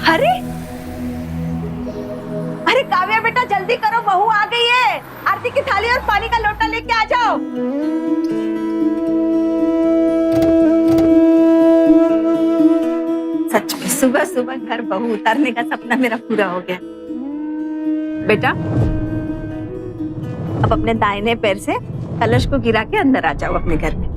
अरे अरे काव्या बेटा जल्दी करो, बहू आ गई है। आरती की थाली और पानी का लोटा लेके आ जाओ। सच में सुबह सुबह घर बहू उतारने का सपना मेरा पूरा हो गया। बेटा अब अपने दाहिने पैर से कलश को गिरा के अंदर आ जाओ अपने घर में।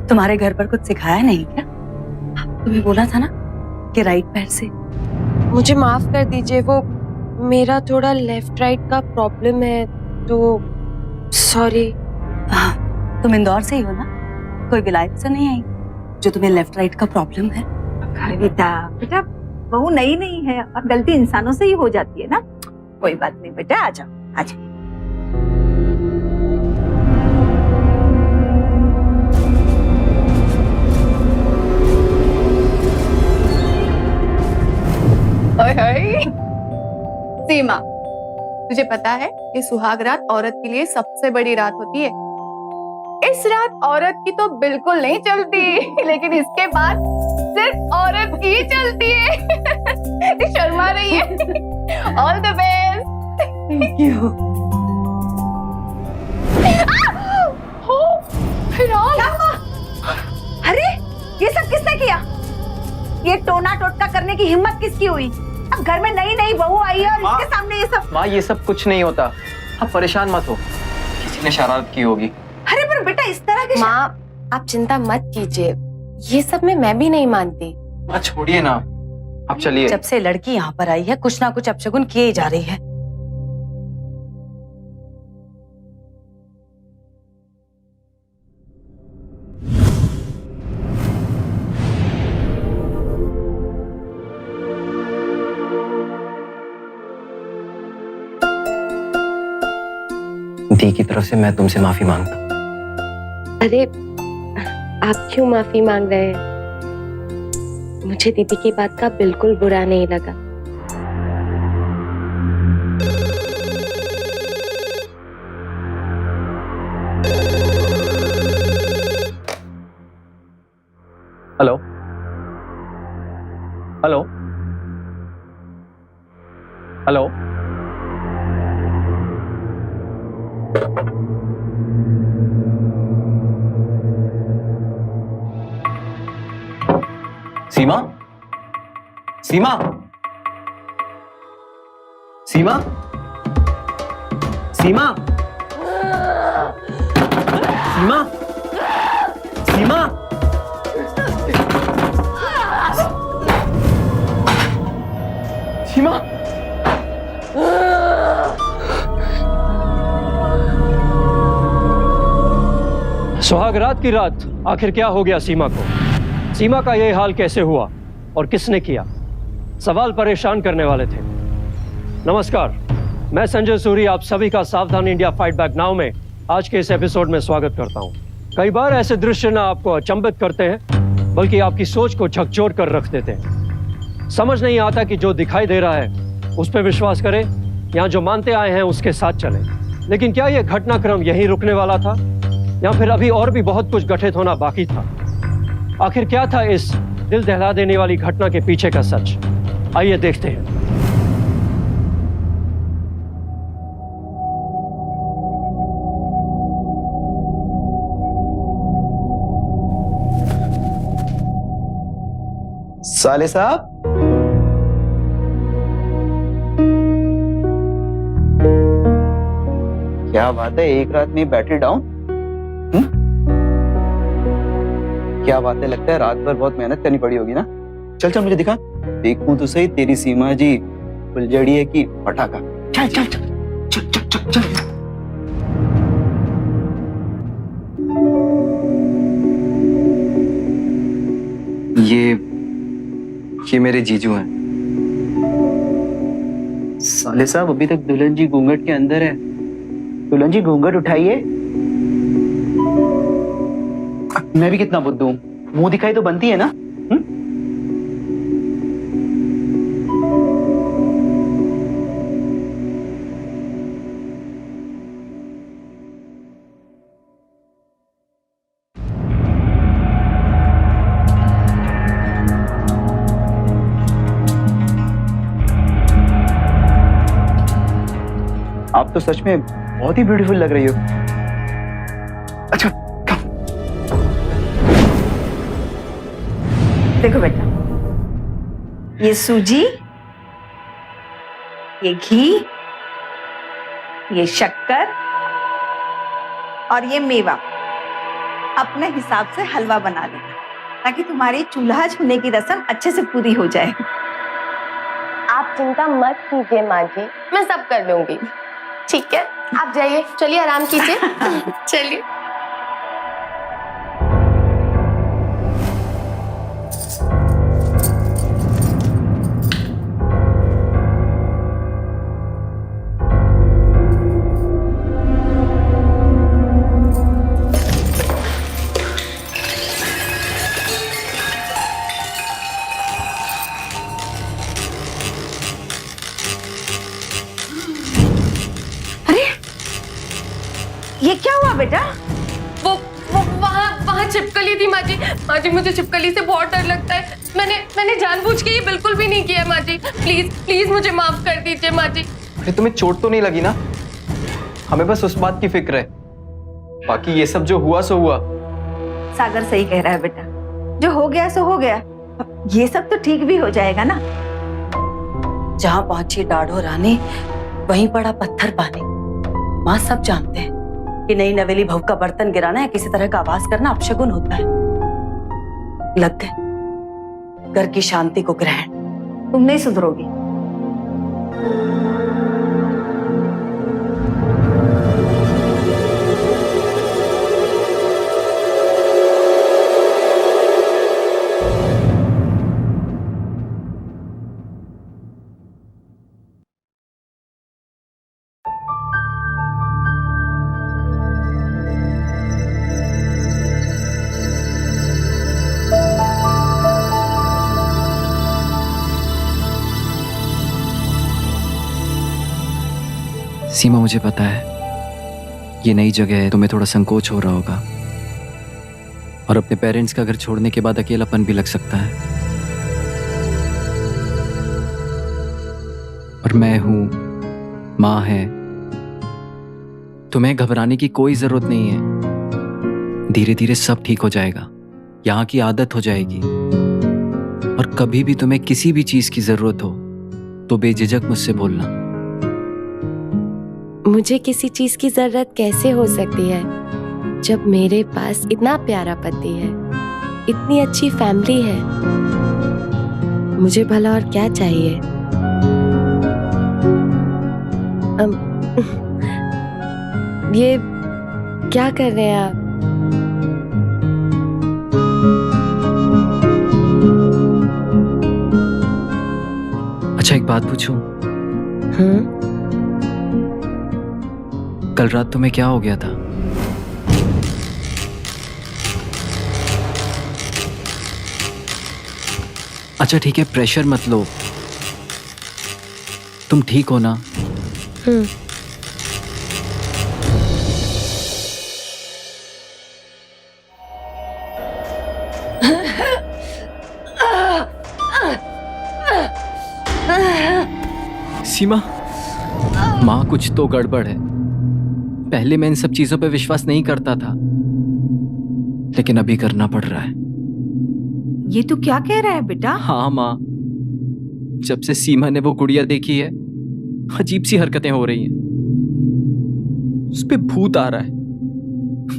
तुम्हारे घर पर कुछ सिखाया नहीं क्या? तुम्हें बोला था ना कि राइट पैर से। मुझे माफ कर दीजिए, वो मेरा थोड़ा लेफ्ट राइट का प्रॉब्लम है तो सॉरी। तुम इंदौर से ही हो ना? कोई विलायत से नहीं आई जो तुम्हें लेफ्ट राइट का प्रॉब्लम है? बेटा बेटा बहू नई नहीं है और गलती इंसानों से ही हो जाती है ना। कोई बात नहीं बेटा, आ जाओ आ जाओ। सीमा, तुझे पता है कि सुहाग रात औरत के लिए सबसे बड़ी रात होती है। इस रात औरत की तो बिल्कुल नहीं चलती, लेकिन इसके बाद सिर्फ औरत की चलती है। शर्मा रही है। All the best. Thank you. अरे ये सब किसने किया? ये टोना टोटका करने की हिम्मत किसकी हुई? अब घर में नई नई बहू आई है और इसके सामने ये सब। माँ ये सब कुछ नहीं होता, आप परेशान मत हो, किसी ने शरारत की होगी। अरे पर बेटा इस तरह की माँ आप चिंता मत कीजिए, ये सब में मैं भी नहीं मानती। माँ छोड़िए ना, आप चलिए। जब से लड़की यहाँ पर आई है कुछ ना कुछ अपशगुन किए ही जा रही है। दी की तरफ से मैं तुमसे माफी मांगता हूँ। अरे आप क्यों माफी मांग रहे हैं? मुझे दीदी की बात का बिल्कुल बुरा नहीं लगा। हेलो हेलो हेलो सीमा सीमा सीमा सीमा सीमा सीमा सीमा सुहाग रात की रात आखिर क्या हो गया सीमा को? सीमा का यह हाल कैसे हुआ और किसने किया? सवाल परेशान करने वाले थे। नमस्कार, मैं संजय सूरी आप सभी का सावधान इंडिया फाइट बैक नाउ में आज के इस एपिसोड में स्वागत करता हूं। कई बार ऐसे दृश्य ना आपको अचंभित करते हैं बल्कि आपकी सोच को झकझोर कर रख देते हैं। समझ नहीं आता कि जो दिखाई दे रहा है उस पर विश्वास करें या जो मानते आए हैं उसके साथ चलें। लेकिन क्या यह घटनाक्रम यहीं रुकने वाला था या फिर अभी और भी बहुत कुछ घटित होना बाकी था? आखिर क्या था इस दिल दहला देने वाली घटना के पीछे का सच? आइए देखते हैं। साले साहब, क्या बात है, एक रात में बैटरी डाउन? क्या बात है, लगता है रात भर बहुत मेहनत करनी पड़ी होगी ना। चल चल मुझे दिखा, देखूं तो सही तेरी सीमा जी फुलझड़ी है कि पटाखा। चल चल चल चल चल चल चल, चल। ये मेरे जीजू हैं। साले साहब अभी तक दुल्हन जी घूंघट के अंदर है। दुल्हन जी घूंघट उठाइए। मैं भी कितना बुद्धू हूं, मुंह दिखाई तो बनती है ना। आप तो सच में बहुत ही ब्यूटीफुल लग रही हो। अच्छा कम। देखो बेटा, ये सूजी, ये घी, ये शक्कर और ये मेवा अपने हिसाब से हलवा बना लेना, ताकि तुम्हारी चूल्हा छूने की रस्म अच्छे से पूरी हो जाए। आप चिंता मत कीजिए माँ जी, मैं सब कर लूंगी। ठीक है, आप जाइए, चलिए आराम कीजिए। चलिए। ये क्या हुआ बेटा? वो वहाँ छिपकली थी माँ जी। माँ जी, मुझे छिपकली से बहुत डर लगता है। मैंने जानबूझ के ये बिल्कुल भी नहीं किया माँ जी। प्लीज प्लीज मुझे माफ कर दीजिए माँ जी। अरे तुम्हें चोट तो नहीं लगी ना? हमें बस उस बात की फिक्र है, बाकी ये सब जो हुआ सो हुआ। सागर सही कह रहा है बेटा, जो हो गया सो हो गया। ये सब तो ठीक भी हो जाएगा ना। जहाँ पहुंची डाढ़ो रानी, वहीं पड़ा पत्थर पानी। माँ सब जानते हैं कि नई नवेली बहू का बर्तन गिराना या किसी तरह का आवाज करना अपशगुन होता है। लग गए घर की शांति को ग्रहण। तुम नहीं सुधरोगी। सीमा, मुझे पता है ये नई जगह है, तुम्हें थोड़ा संकोच हो रहा होगा और अपने पेरेंट्स का घर छोड़ने के बाद अकेलापन भी लग सकता है। और मैं हूं, माँ है, तुम्हें घबराने की कोई जरूरत नहीं है। धीरे धीरे सब ठीक हो जाएगा, यहाँ की आदत हो जाएगी। और कभी भी तुम्हें किसी भी चीज की जरूरत हो तो बेझिझक मुझसे बोलना। मुझे किसी चीज की जरूरत कैसे हो सकती है जब मेरे पास इतना प्यारा पति है, इतनी अच्छी फैमिली है। मुझे भला और क्या चाहिए? ये क्या कर रहे हैं आप? अच्छा, एक बात पूछूं? कल रात तुम्हें क्या हो गया था? अच्छा ठीक है, प्रेशर मत लो। तुम ठीक हो ना? सीमा, माँ कुछ तो गड़बड़ है। पहले मैं इन सब चीजों पे विश्वास नहीं करता था, लेकिन अभी करना पड़ रहा है। ये तू क्या कह रहा है बेटा? हाँ माँ, जब से सीमा ने वो गुड़िया देखी है, अजीब सी हरकतें हो रही हैं। उस पे भूत आ रहा है।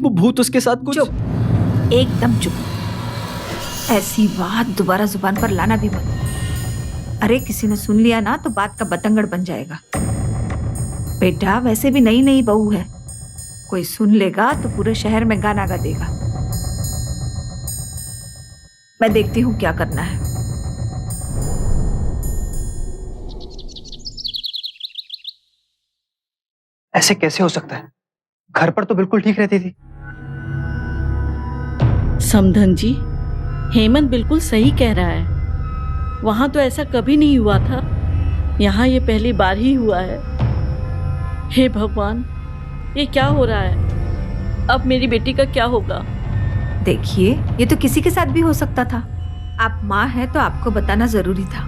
वो भूत उसके साथ कुछ। चुप, एकदम चुप। ऐसी बात दोबारा जुबान पर लाना भी मत। अरे किसी ने सुन लिया ना तो बात का बतंगड़ बन जाएगा। बेटा वैसे भी नई नई बहू है, कोई सुन लेगा तो पूरे शहर में गाना गा देगा। मैं देखती हूँ क्या करना है। ऐसे कैसे हो सकता है? घर पर तो बिल्कुल ठीक रहती थी। समधन जी, हेमंत बिल्कुल सही कह रहा है। वहां तो ऐसा कभी नहीं हुआ था, यहाँ ये पहली बार ही हुआ है। हे भगवान, ये क्या हो रहा है? अब मेरी बेटी का क्या होगा? देखिए, ये तो किसी के साथ भी हो सकता था। आप माँ हैं तो आपको बताना जरूरी था।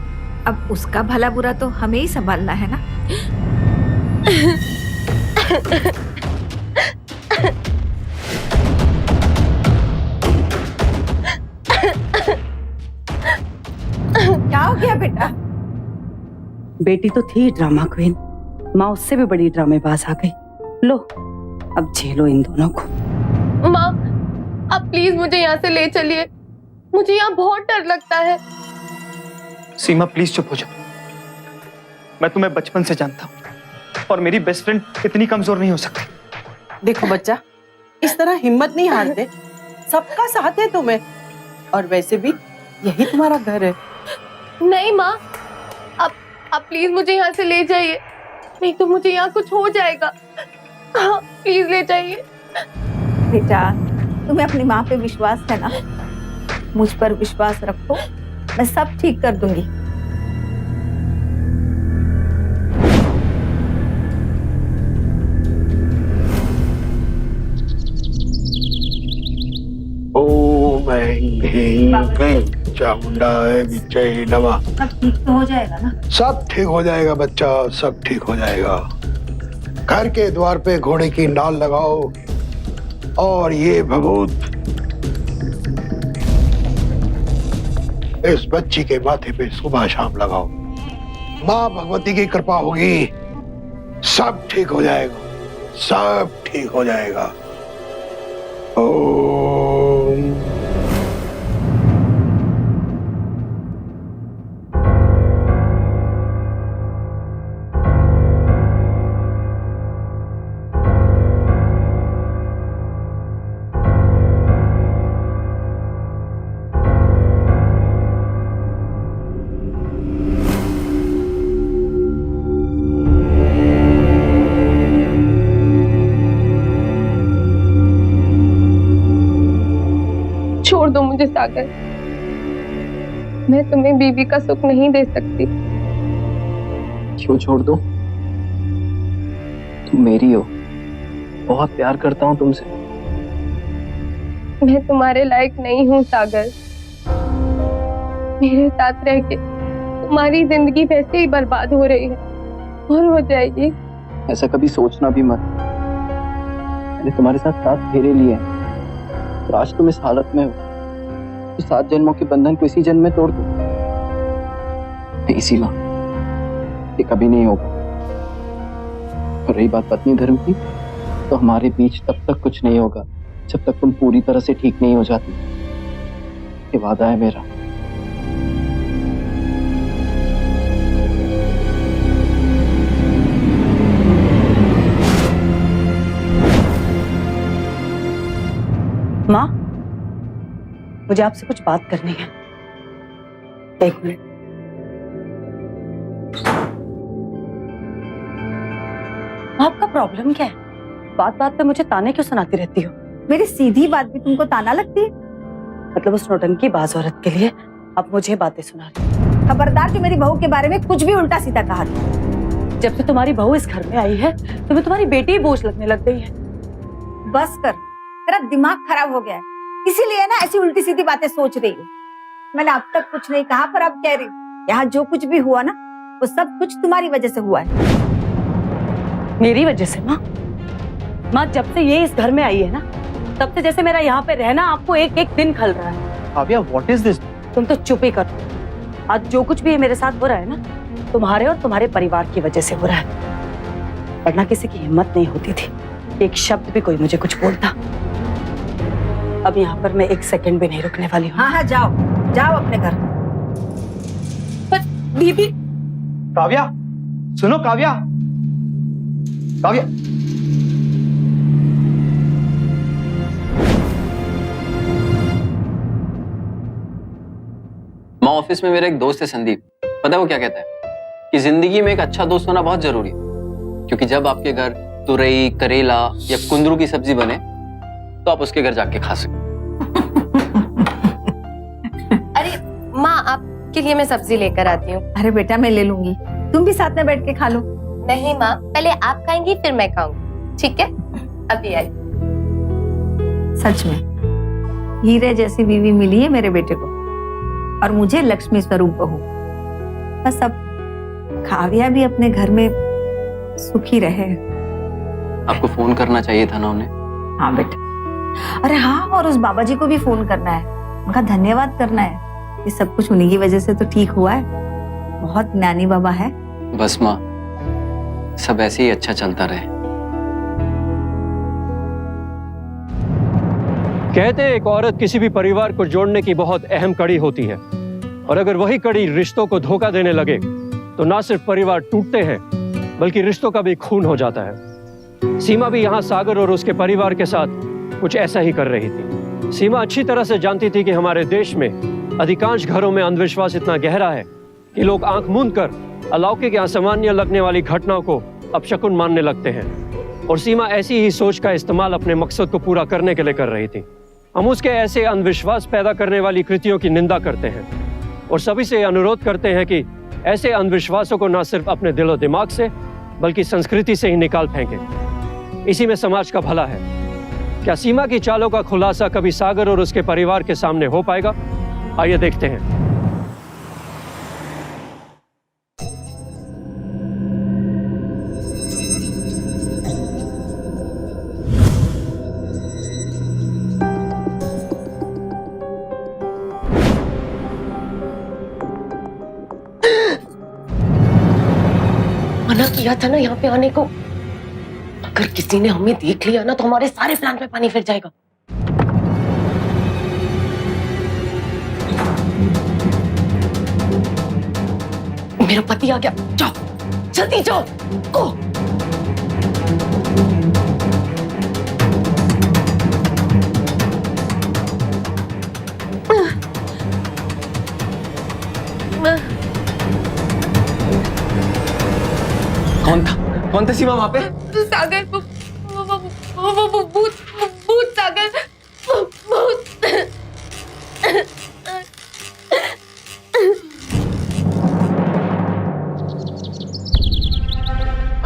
अब उसका भला बुरा तो हमें ही संभालना है ना। क्या हो गया बेटा? बेटी तो थी ड्रामा क्वीन, माँ उससे भी बड़ी ड्रामेबाज आ गई। लो अब झेलो इन दोनों को। माँ, आप प्लीज मुझे यहाँ से ले चलिए, मुझे यहाँ बहुत डर लगता है। सीमा प्लीज चुप हो जाओ। मैं तुम्हें बचपन से जानता हूँ और मेरी बेस्ट फ्रेंड इतनी कमजोर नहीं हो सकती। देखो बच्चा, इस तरह हिम्मत नहीं हारते, सबका साथ है तुम्हें, और वैसे भी यही तुम्हारा घर है। नहीं माँ, आप प्लीज मुझे यहाँ से ले जाइए, नहीं तो मुझे यहाँ कुछ हो जाएगा। हाँ, प्लीज ले जाइए। बेटा, तुम्हें अपनी माँ पे विश्वास है ना? मुझ पर विश्वास रखो, मैं सब ठीक कर दूंगी। ओम ऐं ह्रीं क्लीं चामुंडाय विद्महे नमः। अब ठीक तो हो जाएगा ना? सब ठीक हो जाएगा बच्चा, सब ठीक हो जाएगा। घर के द्वार पे घोड़े की नाल लगाओ और ये भभूत इस बच्ची के माथे पे सुबह शाम लगाओ। माँ भगवती की कृपा होगी, सब ठीक हो जाएगा, सब ठीक हो जाएगा। ओम। छोड़ दो मुझे सागर, मैं तुम्हें बीवी का सुख नहीं दे सकती। क्यों छोड़ दो? तुम मेरी हो, बहुत प्यार करता हूँ तुमसे। मैं तुम्हारे लायक नहीं हूँ सागर। मेरे साथ रह के तुम्हारी जिंदगी वैसे ही बर्बाद हो रही है और हो जाएगी। ऐसा कभी सोचना भी मत। मैंने तुम्हारे साथ 7 फेरे लिए हैं, और आज तुम इस हालत में हो तो 7 जन्मों के बंधन को इसी जन्म में तोड़ दो। नहीं सीमा, ये कभी नहीं होगा। और रही बात पत्नी धर्म की, तो हमारे बीच तब तक कुछ नहीं होगा जब तक तुम पूरी तरह से ठीक नहीं हो जाती। ये वादा है मेरा। माँ, मुझे आपसे कुछ बात करनी है। 1 मिनट। आपका प्रॉब्लम क्या है? बात बात पे मुझे ताने क्यों सुनाती रहती हो? मेरी सीधी बात भी तुमको ताना लगती है? मतलब उस नौटंकी बाज औरत के लिए आप मुझे बातें सुना रही हो। खबरदार जो मेरी बहू के बारे में कुछ भी उल्टा सीधा कहा था। जब से तुम्हारी बहू इस घर में आई है, तुम्हें तुम्हारी बेटी ही बोझ लगने लग गई है। बस कर, तेरा दिमाग खराब हो गया है, इसीलिए ना ऐसी उल्टी सीधी बातें सोच रही हूँ। मैंने अब तक कुछ नहीं कहा, पर अब कह रही हूँ। यहाँ जो कुछ भी हुआ ना, वो सब कुछ तुम्हारी वजह से हुआ है। मेरी वजह से? माँ, जब से ये इस घर में आई है ना, तब से जैसे मेरा यहाँ पे रहना आपको एक एक दिन खल रहा है। Kavya, what is this? तुम तो चुप ही कर। आज जो कुछ भी मेरे साथ हो रहा है ना, तुम्हारे और तुम्हारे परिवार की वजह से हो रहा है। वरना किसी की हिम्मत नहीं होती थी एक शब्द भी कोई मुझे कुछ बोलता। अब यहाँ पर मैं 1 सेकंड भी नहीं रुकने वाली हूँ। हाँ हाँ, जाओ जाओ अपने घर। पर दीदी। काव्या, सुनो काव्या, काव्या। माँ, ऑफिस में मेरा एक दोस्त है संदीप। पता है वो क्या कहता है? कि जिंदगी में एक अच्छा दोस्त होना बहुत जरूरी है, क्योंकि जब आपके घर तुरई, करेला या कुंदरू की सब्जी बने तो आप उसके घर जाके खा सकते। अरे माँ, आपके लिए मैं सब्जी लेकर आती हूँ। अरे बेटा, मैं ले लूंगी, तुम भी साथ में बैठ के खा लो। नहीं माँ, पहले आप खाएंगी फिर मैं खाऊंगी, ठीक है? अभी आई। सच में हीरे जैसी बीवी मिली है मेरे बेटे को, और मुझे लक्ष्मी स्वरूप बहू। बस अब काव्या भी अपने घर में सुखी रहे आपको फोन करना चाहिए था ना उन्हें। हाँ बेटा, अरे हाँ, और उस बाबा जी को भी फोन करना है, उनका धन्यवाद करना है। ये सब कुछ उन्हीं की वजह से तो ठीक हुआ है। बहुत ज्ञानी बाबा है। बस माँ, सब ऐसे ही अच्छा चलता रहे। कहते हैं एक औरत किसी भी परिवार को जोड़ने की बहुत अहम कड़ी होती है, और अगर वही कड़ी रिश्तों को धोखा देने लगे तो ना सिर्फ परिवार टूटते हैं बल्कि रिश्तों का भी खून हो जाता है। सीमा भी यहाँ सागर और उसके परिवार के साथ कुछ ऐसा ही कर रही थी। सीमा अच्छी तरह से जानती थी कि हमारे देश में अधिकांश घरों में अंधविश्वास इतना गहरा है कि लोग आंख मूंद कर अलौकिक या असामान्य लगने वाली घटनाओं को अपशकुन मानने लगते हैं, और सीमा ऐसी ही सोच का इस्तेमाल अपने मकसद को पूरा करने के लिए कर रही थी। हम उसके ऐसे अंधविश्वास पैदा करने वाली कृतियों की निंदा करते हैं और सभी से अनुरोध करते हैं कि ऐसे अंधविश्वासों को न सिर्फ अपने दिलो दिमाग से बल्कि संस्कृति से ही निकाल फेंकें। इसी में समाज का भला है। क्या सीमा की चालों का खुलासा कभी सागर और उसके परिवार के सामने हो पाएगा? आइए देखते हैं। मना किया था ना यहाँ पे आने को। अगर किसी ने हमें देख लिया ना तो हमारे सारे प्लान पे पानी फिर जाएगा। मेरा पति आ गया, जाओ जल्दी जाओ। गो। कौन था सीमा वहां पे? सागर, भूत सागर, भूत।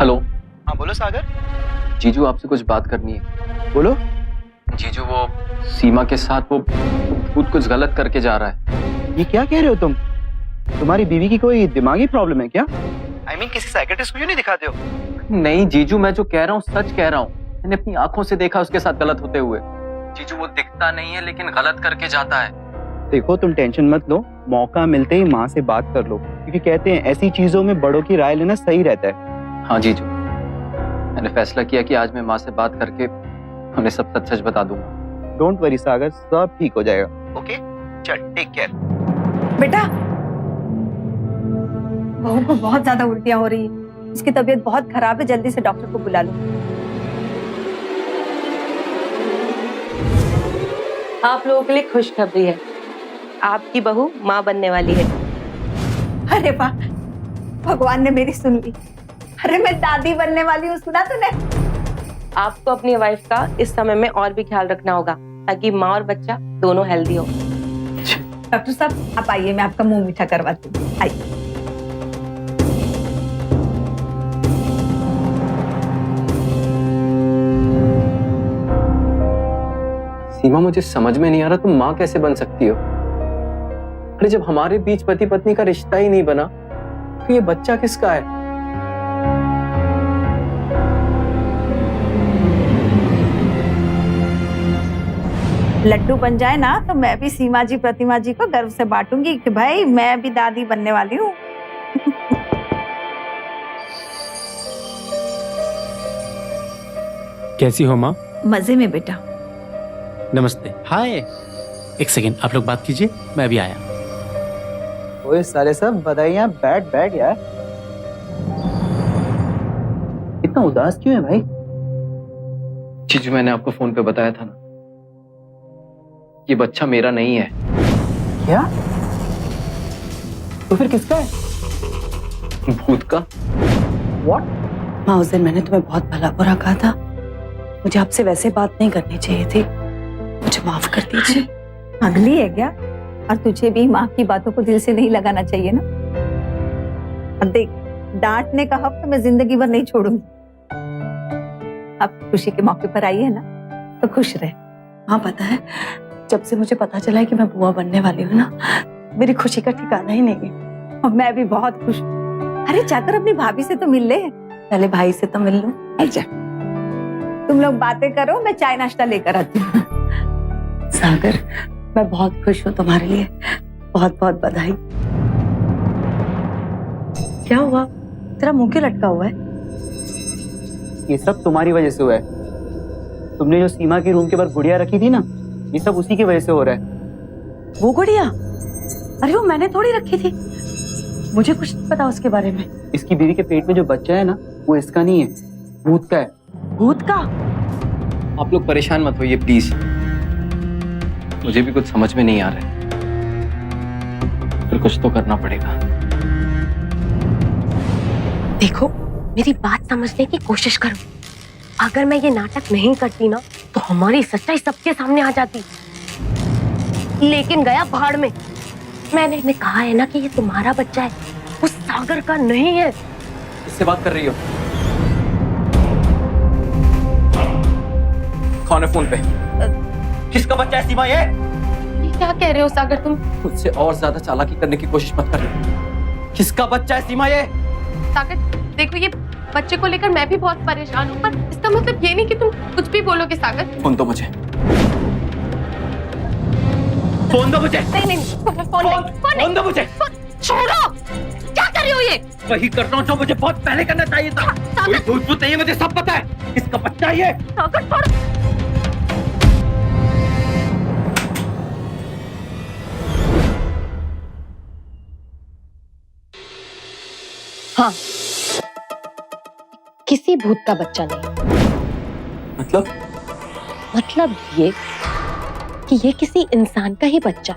हेलो। हाँ बोलो सागर। जीजू आपसे कुछ बात करनी है। बोलो। जीजू वो सीमा के साथ वो भूत कुछ गलत करके जा रहा है। ये क्या कह रहे हो तुम? तुम्हारी बीवी की कोई दिमागी प्रॉब्लम है क्या? I mean, किसी साइकियाट्रिस्ट को क्यों नहीं दिखाते हो? नहीं जीजू, मैं जो कह रहा हूँ सच कह रहा हूँ। मैंने अपनी आंखों से देखा उसके साथ गलत होते हुए। जीजू वो दिखता नहीं है लेकिन गलत करके जाता है। देखो तुम टेंशन मत लो, मौका मिलते ही माँ से बात कर लो, क्योंकि कहते हैं ऐसी चीजों में बड़ों की राय लेना सही रहता है। हाँ जीजू, मैंने फैसला किया कि आज मैं माँ से बात करके उन्हें सब सच सच बता दूंगा। डोंट वरी सागर, सब ठीक हो जाएगा। ओके, चल टेक केयर। बेटा, बहू को बहुत ज्यादा उल्टियां हो रही है, उसकी तबीयत बहुत खराब है, जल्दी से डॉक्टर को बुला लो। आप लोगों के लिए खुशखबरी है, आपकी बहू माँ बनने वाली है। अरे वाह, भगवान ने मेरी सुन ली। अरे मैं दादी बनने वाली हूँ, सुना तूने? आपको अपनी वाइफ का इस समय में और भी ख्याल रखना होगा ताकि माँ और बच्चा दोनों हेल्दी हो। डॉक्टर साहब आप आइए, मैं आपका मुंह मीठा करवाती हूँ। आइए। सीमा, मुझे समझ में नहीं आ रहा तुम माँ कैसे बन सकती हो? अरे जब हमारे बीच पति पत्नी का रिश्ता ही नहीं बना तो ये बच्चा किसका है? लड्डू बन जाए ना तो मैं भी सीमा जी प्रतिमा जी को गर्व से बांटूंगी कि भाई मैं भी दादी बनने वाली हूँ। कैसी हो माँ? मजे में बेटा। नमस्ते। हाय, एक सेकेंड आप लोग बात कीजिए, मैं अभी आया। ओए साले सब बधाइयाँ, बैठ यार। इतना उदास क्यों है भाई? जीजू, मैंने आपको फोन पे बताया था ना, ये बच्चा मेरा नहीं है। क्या? तो फिर किसका है? भूत का। व्हाट? माँ, उस दिन मैंने तुम्हें बहुत भला बुरा कहा था, मुझे आपसे वैसे बात नहीं करनी चाहिए थी, मुझे माफ कर दीजिए। अगली है क्या? और तुझे भी माँ की बातों को दिल से नहीं लगाना चाहिए ना। और देख, डांटने का हक तो मैं जिंदगी भर नहीं छोड़ूंगी। अब खुशी के मौके पर आई है ना, तो खुश रहे। हाँ पता है, जब से मुझे पता चला है कि मैं बुआ बनने वाली हूँ ना, मेरी खुशी का ठिकाना ही नहीं है। और मैं भी बहुत खुश हूँ। अरे जाकर अपनी भाभी से तो मिल ले। पहले भाई से तो मिल लूं। अच्छा। तुम लोग बातें करो, मैं चाय नाश्ता लेकर आती हूँ। सागर, मैं बहुत खुश हूँ तुम्हारे लिए। बहुत बहुत बधाई। क्या हुआ? तेरा मुंह क्यों लटका हुआ है? ये सब तुम्हारी वजह से हुआ है। तुमने जो सीमा की रूम के बाहर गुड़िया रखी थी ना, ये सब उसी की वजह से हो रहा है। वो गुड़िया? अरे वो मैंने थोड़ी रखी थी, मुझे कुछ नहीं पता उसके बारे में। इसकी बीवी के पेट में जो बच्चा है ना, वो इसका नहीं है, भूत का है। भूत का? आप लोग परेशान मत होइए प्लीज, मुझे भी कुछ समझ में नहीं आ रहा है, फिर कुछ तो करना पड़ेगा। देखो, मेरी बात समझने की कोशिश करो। अगर मैं ये नाटक नहीं करती ना, तो हमारी सच्चाई सबके सामने आ जाती। लेकिन गया भाड़ में। मैंने कहा है ना कि ये तुम्हारा बच्चा है, उस सागर का नहीं है। किससे बात कर रही हो? कौन है फोन पे? किसका बच्चा है सीमा? ये क्या कह रहे हो सागर तुम? मुझसे और ज्यादा चालाकी करने की कोशिश मत कर। किसका बच्चा है सीमा ये? सागर देखो, ये बच्चे को लेकर मैं भी बहुत परेशान हूँ, पर इसका मतलब ये नहीं कि तुम कुछ भी बोलोगे सागर। फोन दो मुझे, फोन दो मुझे। नहीं फोन दो मुझे। छोड़ो, क्या कर रही हो ये? वही कर रहा हूँ जो मुझे बहुत पहले करना चाहिए था। कोई झूठ नहीं है, मुझे सब पता है। किसका बच्चा है ये? सागर छोड़ो। हाँ, किसी भूत का बच्चा नहीं। मतलब ये कि ये किसी इंसान का ही बच्चा।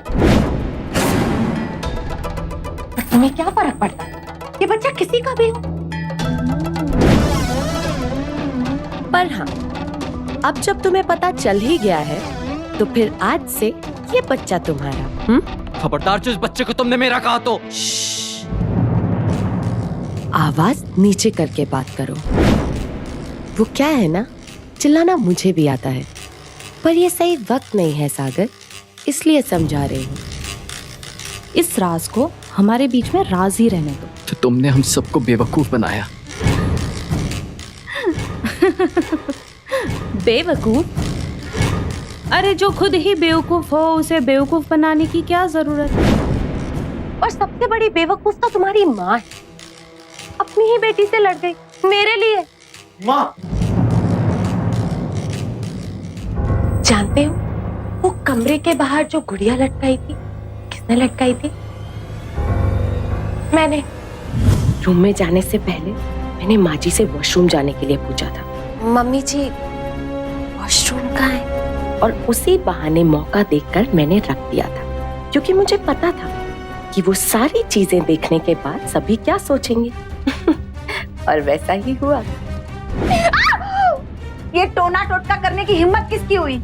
पर तुम्हें क्या फर्क पड़ता है? ये बच्चा किसी का भी हो। पर हाँ, अब जब तुम्हें पता चल ही गया है, तो फिर आज से ये बच्चा तुम्हारा। खबरदार, जिस बच्चे को तुमने मेरा कहा तो। आवाज नीचे करके बात करो। वो क्या है ना, चिल्लाना मुझे भी आता है, पर ये सही वक्त नहीं है सागर, इसलिए समझा रही हूँ। इस राज को हमारे बीच में राज ही रहने दो। तो तुमने हम सबको बेवकूफ बनाया। बेवकूफ? अरे जो खुद ही बेवकूफ हो, उसे बेवकूफ बनाने की क्या जरूरत है? और सबसे बड़ी बेवकूफ तो तुम्हारी माँ है। अपनी ही बेटी से लड़ गई मेरे लिए। माँ, जानते हो वो कमरे के बाहर जो गुड़िया लटकाई थी, किसने लटकाई थी? मैंने। रूम में जाने से पहले मैंने माँ जी से वॉशरूम जाने के लिए पूछा था। मम्मी जी वॉशरूम कहाँ है? और उसी बहाने मौका देखकर मैंने रख दिया था, क्योंकि मुझे पता था कि वो सारी चीजें देखने के बाद सभी क्या सोचेंगे। और वैसा ही हुआ। ये टोना टोटका करने की हिम्मत किसकी हुई?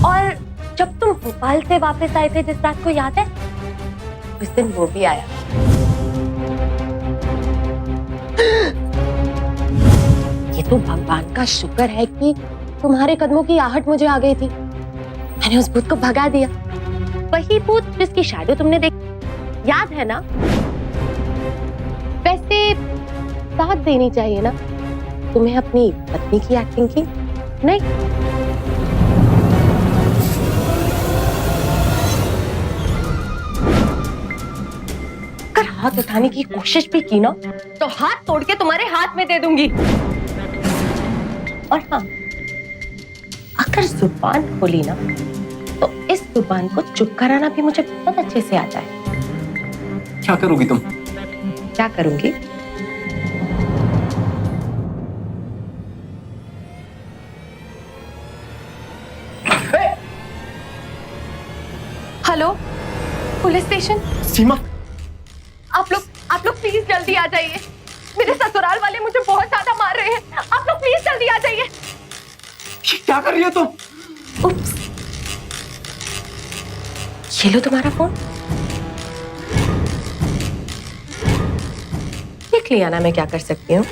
और जब तुम भोपाल से वापस आए थे जिस रात को, याद है? उस दिन वो भी आया। ये तो भगवान का शुक्र है कि तुम्हारे कदमों की आहट मुझे आ गई थी। मैंने उस भूत को भगा दिया। वही भूत जिसकी शैडो तुमने देखी, याद है ना? वैसे साथ देनी चाहिए ना तुम्हें अपनी पत्नी की एक्टिंग की, नहीं? अगर हाथ उठाने की कोशिश भी की ना, तो हाथ तोड़ के तुम्हारे हाथ में दे दूंगी। और हाँ, अगर जुबान खोली ना, तो इस जुबान को चुप कराना भी मुझे बहुत अच्छे से आता है। क्या करोगी तुम? क्या करूंगी? Hello, police station. सीमा, आप लोग प्लीज जल्दी आ जाइए। मेरे ससुराल वाले मुझे बहुत ज्यादा मार रहे हैं। आप लोग प्लीज जल्दी आ जाइए। क्या कर रही हो तुम? उप्स। ये लो तुम्हारा फोन। देख लिया ना मैं क्या कर सकती हूँ।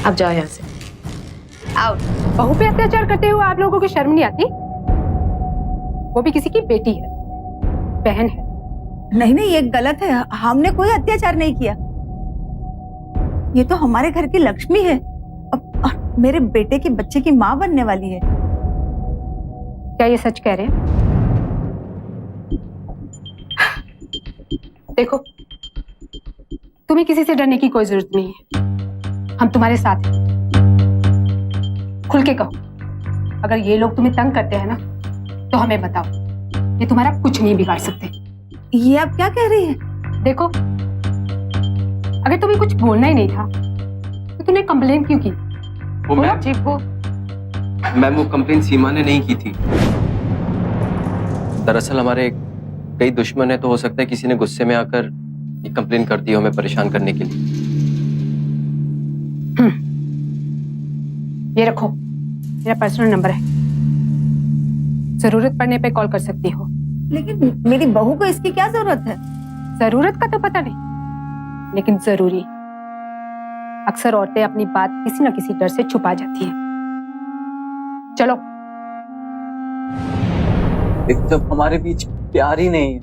अब जाओ यहाँ से। आओ। बहू पे अत्याचार करते हुए आप लोगों को शर्म नहीं आती? वो भी किसी की बेटी है, बहन है। नहीं नहीं, ये गलत है। हमने कोई अत्याचार नहीं किया। ये तो हमारे घर की लक्ष्मी है। मेरे बेटे के बच्चे की माँ बनने वाली है। क्या ये सच कह रहे हैं? देखो, तुम्हें किसी से डरने की कोई जरूरत नहीं है। हम तुम्हारे साथ हैं। खुल के कहो, अगर ये लोग तुम्हें तंग करते हैं ना, तो हमें बताओ। ये तुम्हारा कुछ नहीं बिगाड़ सकते। ये आप क्या कह रही हैं? देखो, अगर तुम्हें कुछ बोलना ही नहीं था तो तुमने कंप्लेन क्यों की? वो मैम जी, वो कंप्लेन सीमा ने नहीं की थी। दरअसल हमारे कई दुश्मन है, तो हो सकता है किसी ने गुस्से में आकर ये कंप्लेन कर दी हो हमें परेशान करने के लिए। ये रखो, मेरा पर्सनल नंबर है, जरूरत पड़ने पे कॉल कर सकती हो। लेकिन मेरी बहू को इसकी क्या जरूरत है? जरूरत का तो पता नहीं, लेकिन जरूरी। अक्सर औरतें अपनी बात किसी न किसी डर से छुपा जाती हैं। चलो। जब हमारे बीच प्यार ही नहीं है,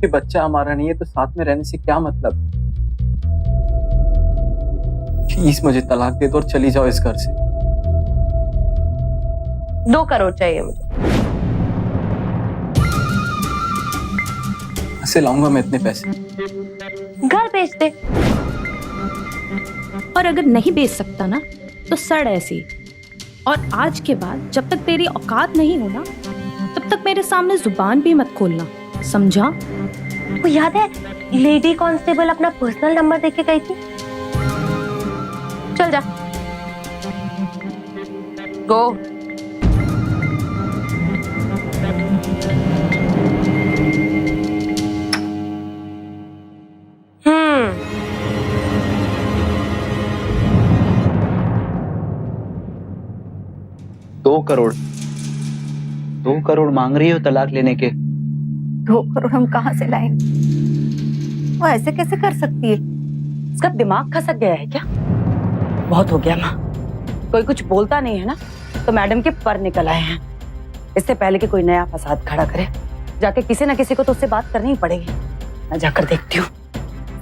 कि बच्चा हमारा नहीं है, तो साथ में रहने से क्या मतलब? प्लीज मुझे तलाक दे दो और चली जाओ इस घर से। 2 करोड़ चाहिए मुझे। कैसे लाऊंगा मैं इतने पैसे? घर बेच दे। और अगर नहीं बेच सकता ना, तो सड़ ऐसी। और आज के बाद जब तक तेरी औकात नहीं हो ना, तब तक मेरे सामने जुबान भी मत खोलना, समझा? वो याद है, लेडी कांस्टेबल अपना पर्सनल नंबर देके गई थी। चल जा। गो। दो करोड़ मांग रही हो तलाक लेने के? 2 करोड़ हम कहाँ से लाएंगे? वो ऐसे कैसे कर सकती है? इसका दिमाग खसक गया है क्या? बहुत हो गया माँ, कोई कुछ बोलता नहीं है ना, तो मैडम के पर निकल आए हैं। इससे पहले कि कोई नया फसाद खड़ा करे, जाके किसी ना किसी को तो उससे बात करनी ही पड़ेगी। मैं जाकर देखती हूँ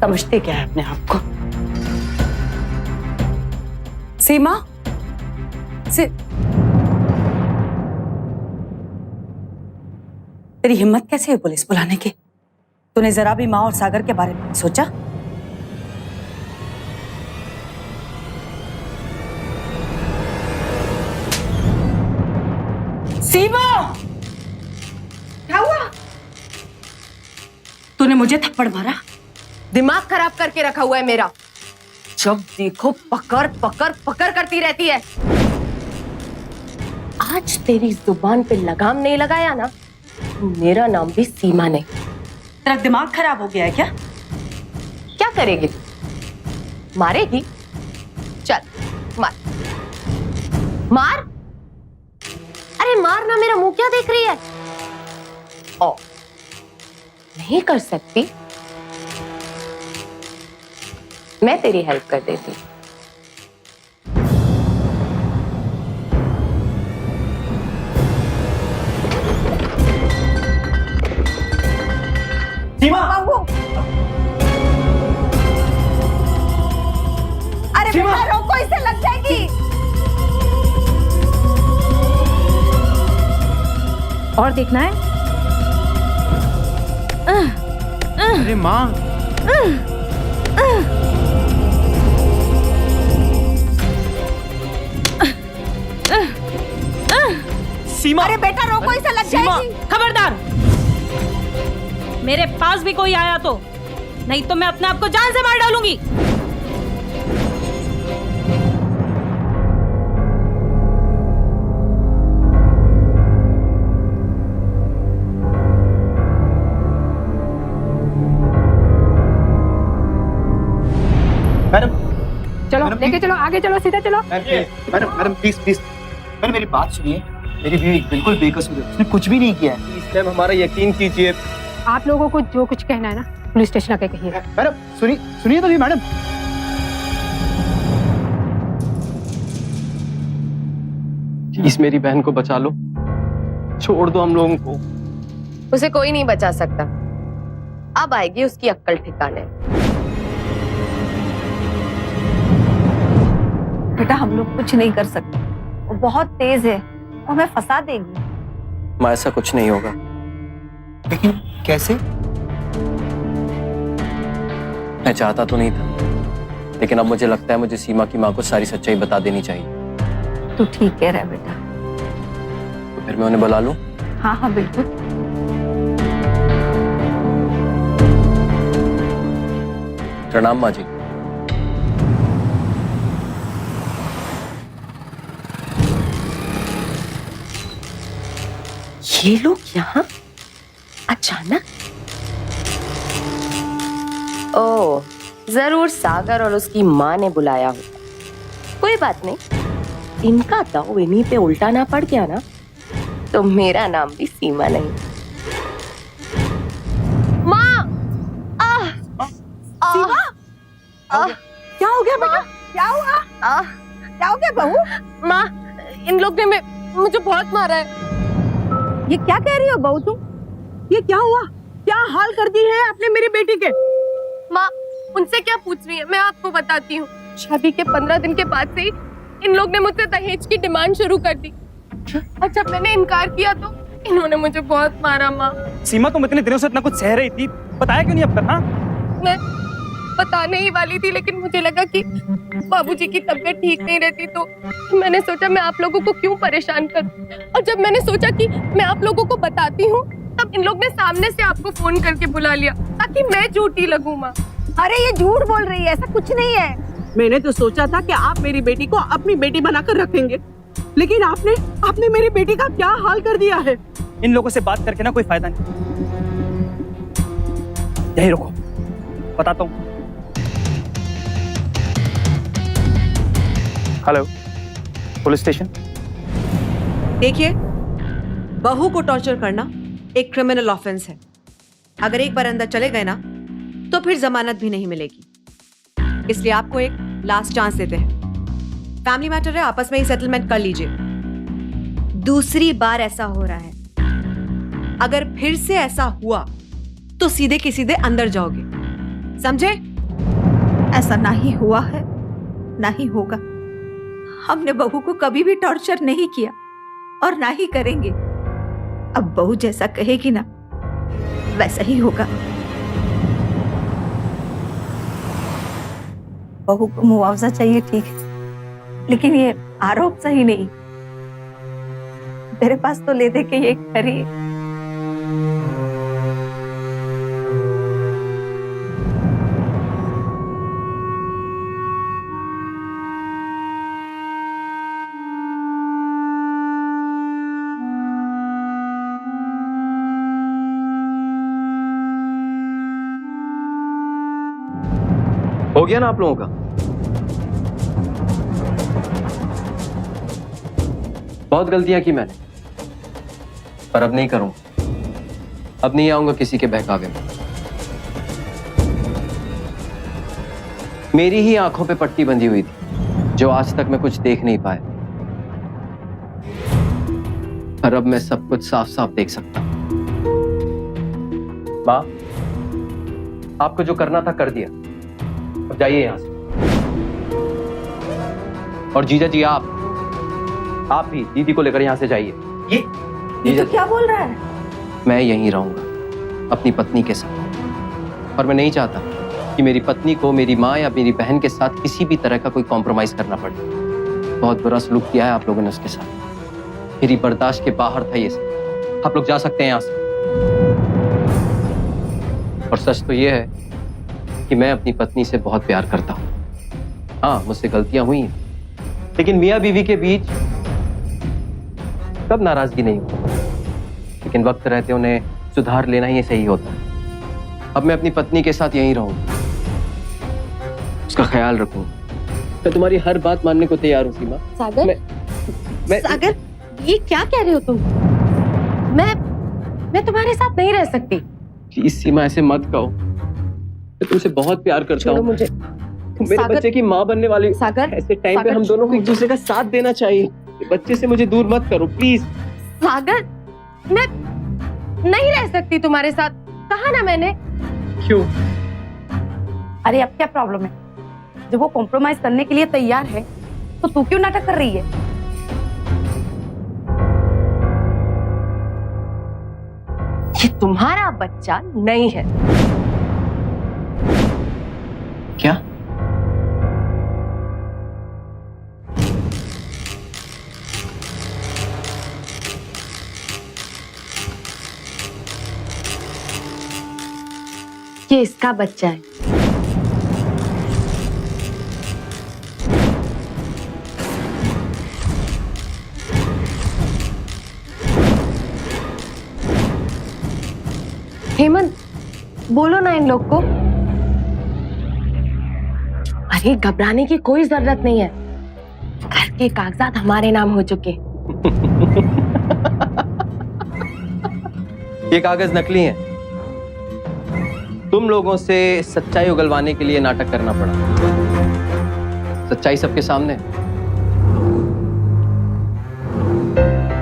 समझते क्या है अपने आप को। सीमा, तेरी हिम्मत कैसे है पुलिस बुलाने की? तूने जरा भी माँ और सागर के बारे में सोचा? सीमा, क्या हुआ? तूने मुझे थप्पड़ मारा? दिमाग खराब करके रखा हुआ है मेरा। जब देखो पकड़ पकड़ पकड़ करती रहती है। आज तेरी जुबान पे लगाम नहीं लगाया ना, मेरा नाम भी सीमा नहीं। तेरा दिमाग खराब हो गया है क्या? क्या करेगी तू? मारेगी? चल मार मार। अरे मार ना, मेरा मुंह क्या देख रही है? ओ, नहीं कर सकती? मैं तेरी हेल्प कर देती। सीमा! अरे बेटा रोको, इसे लग जाएगी। और देखना है? अरे माँ, सीमा! अरे बेटा रोको, इसे लग जाएगी। खबरदार! मेरे पास भी कोई आया तो, नहीं तो मैं अपने आप को जान से मार डालूंगी। मैडम, चलो मैडम, लेके चलो, आगे चलो, सीधा चलो। मैडम प्लीज प्लीज, मैडम मेरी बात सुनिए। मेरी बीवी बिल्कुल बेकसूर है, उसने कुछ भी नहीं किया है। प्लीज मैम, हमारा यकीन कीजिए। आप लोगों को जो कुछ कहना है ना, पुलिस स्टेशन आके कहिए। मैडम सुनिए तो भी मैडम। प्लीज मेरी बहन को बचा लो, छोड़ दो हम लोगों को। उसे कोई नहीं बचा सकता। अब आएगी उसकी अक्ल ठिकाने। बेटा हम लोग कुछ नहीं कर सकते, वो बहुत तेज है, वो हमें फंसा देगी। माँ ऐसा कुछ नहीं होगा। लेकिन कैसे? मैं चाहता तो नहीं था, लेकिन अब मुझे लगता है मुझे सीमा की माँ को सारी सच्चाई बता देनी चाहिए। तू ठीक कह रहा है बेटा। तो फिर मैं उन्हें बुला लूं? हाँ हाँ बिल्कुल। प्रणाम माँ जी। ये लोग यहाँ अचानक? ओह, जरूर सागर और उसकी माँ ने बुलाया होगा। कोई बात नहीं, इनका दाव इन्हीं पे उल्टा ना पड़ गया ना तो मेरा नाम भी सीमा नहीं। माँ! सीमा? क्या हो गया बेटा? क्या हुआ? क्या हो गया बहू? माँ, इन लोग ने मुझे बहुत मारा है। ये क्या कह रही हो बहू तुम? ये क्या हुआ? क्या हाल कर दी है आपने मेरी बेटी के? माँ, उनसे क्या पूछ रही है, मैं आपको बताती हूँ। शादी के 15 दिन के बाद से ही इन लोग ने मुझसे दहेज की डिमांड शुरू कर दी, और जब मैंने इनकार किया तो इन्होंने मुझे बहुत मारा। माँ, सीमा तुम इतने दिनों से इतना कुछ सह रही थी, बताया क्यों नहीं अब तक? हाँ, मैं बताने ही वाली थी, लेकिन मुझे लगा कि बाबूजी की तबीयत ठीक नहीं रहती, तो मैंने सोचा मैं आप लोगों को क्यों परेशान करूं। और जब मैंने सोचा कि मैं आप लोगों को बताती हूँ, तब इन लोग ने सामने से आपको फोन करके बुला लिया ताकि मैं झूठी लगूं। माँ, अरे ये झूठ बोल रही है, ऐसा कुछ नहीं है। मैंने तो सोचा था कि आप मेरी बेटी को अपनी बेटी बनाकर रखेंगे, लेकिन आपने मेरी बेटी का क्या हाल कर दिया है। इन लोगों से बात करके ना कोई फायदा नहीं। यही रुको, बताता हूँ। Hello, police station. देखिए, बहू को टॉर्चर करना एक क्रिमिनल ऑफेंस है। अगर एक बार अंदर चले गए ना तो फिर जमानत भी नहीं मिलेगी, इसलिए आपको एक लास्ट चांस देते हैं। फैमिली मैटर है, आपस में ही सेटलमेंट कर लीजिए। दूसरी बार ऐसा हो रहा है, अगर फिर से ऐसा हुआ तो सीधे के सीधे अंदर जाओगे, समझे? ऐसा ना ही हुआ है, ना ही होगा। हमने बहू को कभी भी टॉर्चर नहीं किया और ना ही करेंगे। अब बहू जैसा कहेगी ना वैसा ही होगा। बहू को मुआवजा चाहिए ठीक है, लेकिन ये आरोप सही नहीं। तेरे पास तो ले दे के ये खरी है। हो गया ना आप लोगों का? बहुत गलतियां की मैंने, पर अब नहीं करूंगा। अब नहीं आऊंगा किसी के बहकावे में। मेरी ही आंखों पे पट्टी बंधी हुई थी, जो आज तक मैं कुछ देख नहीं पाया, पर अब मैं सब कुछ साफ साफ देख सकता हूं। मां, आपको जो करना था कर दिया, अब जाइए यहां से। और जीजा जी, आप भी दीदी को लेकर यहां से जाइए। ये तो क्या बोल रहा है? मैं यहीं रहूंगा अपनी पत्नी के साथ, और मैं नहीं चाहता कि मेरी पत्नी को मेरी माँ या मेरी बहन के साथ किसी भी तरह का कोई कॉम्प्रोमाइज करना पड़े। बहुत बुरा सलूक किया है आप लोगों ने उसके साथ, मेरी बर्दाश्त के बाहर था ये सब। आप लोग जा सकते हैं यहां से। और सच तो ये है कि मैं अपनी पत्नी से बहुत प्यार करता हूं। हाँ, मुझसे गलतियां हुई हैं, लेकिन मियां बीवी के बीच कब नाराजगी नहीं होती, लेकिन वक्त रहते उन्हें सुधार लेना ही सही होता है। अब मैं अपनी पत्नी के साथ यहीं रहूंगा, उसका ख्याल रखूंगा। मैं तुम्हारी हर बात मानने को तैयार हूँ सीमा। सागर, मैं सागर, ये क्या कह रहे हो तुम? मैं तुम्हारे साथ नहीं रह सकती। प्लीज सीमा, ऐसे मत कहो। मैं तुमसे बहुत प्यार करता हूँ। मुझे मेरे सागर, बच्चे की माँ बनने वाली। सागर, ऐसे टाइम पे हम दोनों को एक दूसरे का साथ देना चाहिए। बच्चे से मुझे दूर मत करो प्लीज। सागर, मैं नहीं रह सकती तुम्हारे साथ, कहा ना मैंने। क्यों? अरे अब क्या प्रॉब्लम है? जब वो कॉम्प्रोमाइज करने के लिए तैयार है तो तू क्यों नाटक कर रही है? ये तुम्हारा बच्चा नहीं है। क्या? ये इसका बच्चा है। हेमंत, बोलो ना इन लोग को। अरे घबराने की कोई जरूरत नहीं है, घर के कागजात हमारे नाम हो चुके। ये कागज नकली हैं। तुम लोगों से सच्चाई उगलवाने के लिए नाटक करना पड़ा। सच्चाई सबके सामने।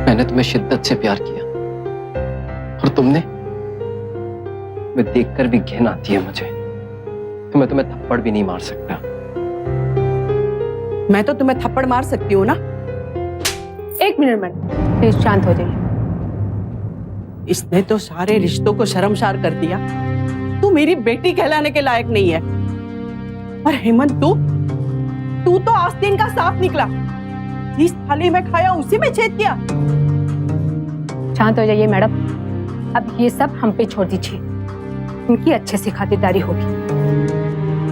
मैंने तुम्हें शिद्दत से प्यार किया और तुमने, मैं देखकर भी घिन आती है मुझे। मैं तुम्हें थप्पड़ भी नहीं मार सकता। मैं तो तुम्हें थप्पड़ मार सकती हूँ ना। 1 मिनट मैडम, प्लीज शांत हो जाइए। इसने तो सारे रिश्तों को शर्मसार कर दिया। तू मेरी बेटी कहलाने के लायक नहीं है। और हेमंत, तू तो आस्तीन का साफ निकला। जिस थाली में खाया उसी में छेद किया। शांत हो जाइए मैडम, अब ये सब हम पे छोड़ दीजिए। उनकी अच्छे से खातिरदारी होगी।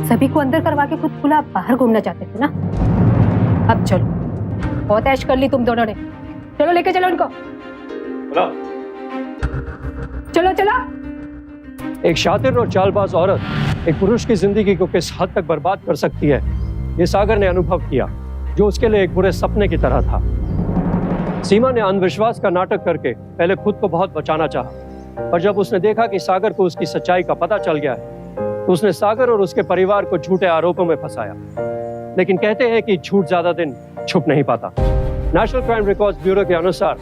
सभी को अंदर करवा के खुद खुला बाहर घूमना चाहते थे ना। अब चलो, बहुत ऐश कर ली तुम दोनों ने। चलो लेके चलो उनको। चलो चलो। एक शातिर और चालबाज औरत एक पुरुष की जिंदगी को किस हद तक बर्बाद कर सकती है, ये सागर ने अनुभव किया, जो उसके लिए एक बुरे सपने की तरह था। सीमा ने अंधविश्वास का नाटक करके पहले खुद को बहुत बचाना चाहा, पर जब उसने देखा कि सागर को उसकी सच्चाई का पता चल गया है, तो उसने सागर और उसके परिवार को झूठे आरोपों में फंसाया। लेकिन कहते हैं कि झूठ ज्यादा दिन छुप नहीं पाता। नेशनल क्राइम रिकॉर्ड्स ब्यूरो के अनुसार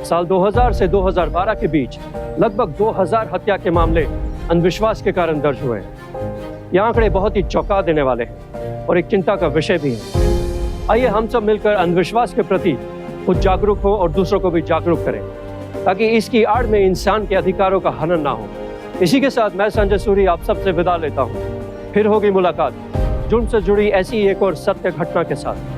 साल 2000 से 2012 के बीच लगभग 2000 हत्या के मामले अंधविश्वास के कारण दर्ज हुए हैं। ये आंकड़े बहुत ही चौंका देने वाले हैं और एक चिंता का विषय भी है। आइए हम सब मिलकर अंधविश्वास के प्रति खुद जागरूक हो और दूसरों को भी जागरूक करें, ताकि इसकी आड़ में इंसान के अधिकारों का हनन ना हो। इसी के साथ मैं संजय सूरी आप सबसे विदा लेता हूँ। फिर होगी मुलाकात जुर्म से जुड़ी ऐसी एक और सत्य घटना के साथ।